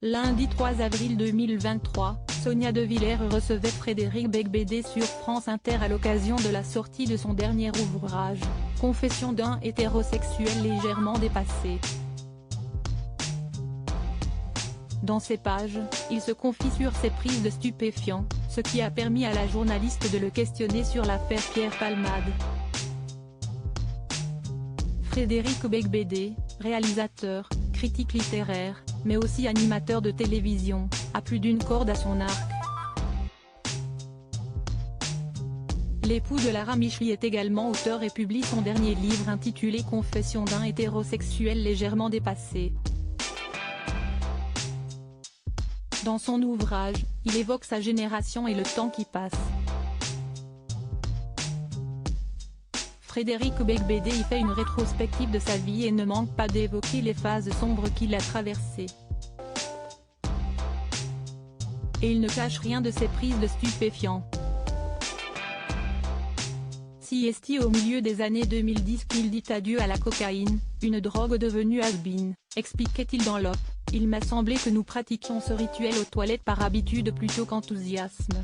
Lundi 3 avril 2023, Sonia De Villers recevait Frédéric Beigbeder sur France Inter à l'occasion de la sortie de son dernier ouvrage, Confessions d'un hétérosexuel légèrement dépassé. Dans ces pages, il se confie sur ses prises de stupéfiants, ce qui a permis à la journaliste de le questionner sur l'affaire Pierre Palmade. Frédéric Beigbeder, réalisateur, critique littéraire, mais aussi animateur de télévision, a plus d'une corde à son arc. L'époux de Lara Micheli est également auteur et publie son dernier livre intitulé Confessions d'un hétérosexuel légèrement dépassé. Dans son ouvrage, il évoque sa génération et le temps qui passe. Frédéric Beigbeder y fait une rétrospective de sa vie et ne manque pas d'évoquer les phases sombres qu'il a traversées. Et il ne cache rien de ses prises de stupéfiants. Si est-il au milieu des années 2010 qu'il dit adieu à la cocaïne, une drogue devenue has-been, expliquait-il dans l'OP, il m'a semblé que nous pratiquions ce rituel aux toilettes par habitude plutôt qu'enthousiasme.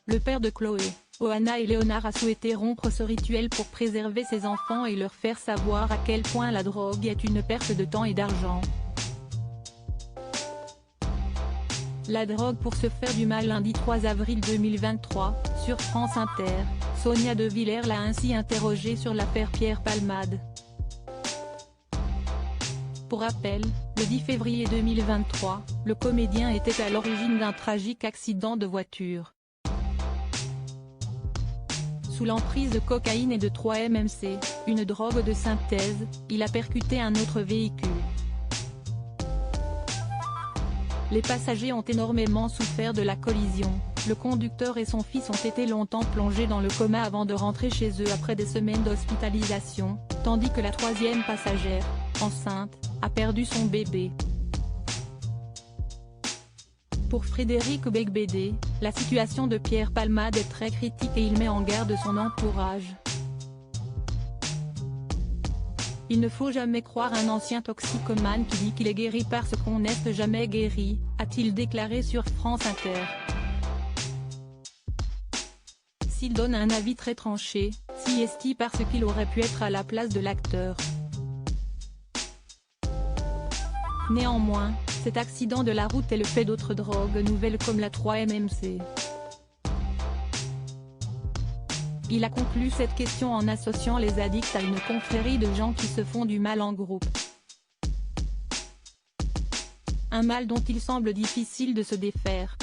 Le père de Chloé, Ohana et Léonard a souhaité rompre ce rituel pour préserver ses enfants et leur faire savoir à quel point la drogue est une perte de temps et d'argent. La drogue pour se faire du mal. Lundi 3 avril 2023, sur France Inter, Sonia De Villers l'a ainsi interrogée sur l'affaire Pierre Palmade. Pour rappel, le 10 février 2023, le comédien était à l'origine d'un tragique accident de voiture. Sous l'emprise de cocaïne et de 3-MMC, une drogue de synthèse, il a percuté un autre véhicule. Les passagers ont énormément souffert de la collision, le conducteur et son fils ont été longtemps plongés dans le coma avant de rentrer chez eux après des semaines d'hospitalisation, tandis que la troisième passagère, enceinte, a perdu son bébé. Pour Frédéric Beigbeder, la situation de Pierre Palmade est très critique et il met en garde son entourage. Il ne faut jamais croire un ancien toxicomane qui dit qu'il est guéri parce qu'on n'est jamais guéri, a-t-il déclaré sur France Inter. S'il donne un avis très tranché, si est-il parce qu'il aurait pu être à la place de l'acteur. Néanmoins, cet accident de la route est le fait d'autres drogues nouvelles comme la 3-MMC. Il a conclu cette question en associant les addicts à une confrérie de gens qui se font du mal en groupe. Un mal dont il semble difficile de se défaire.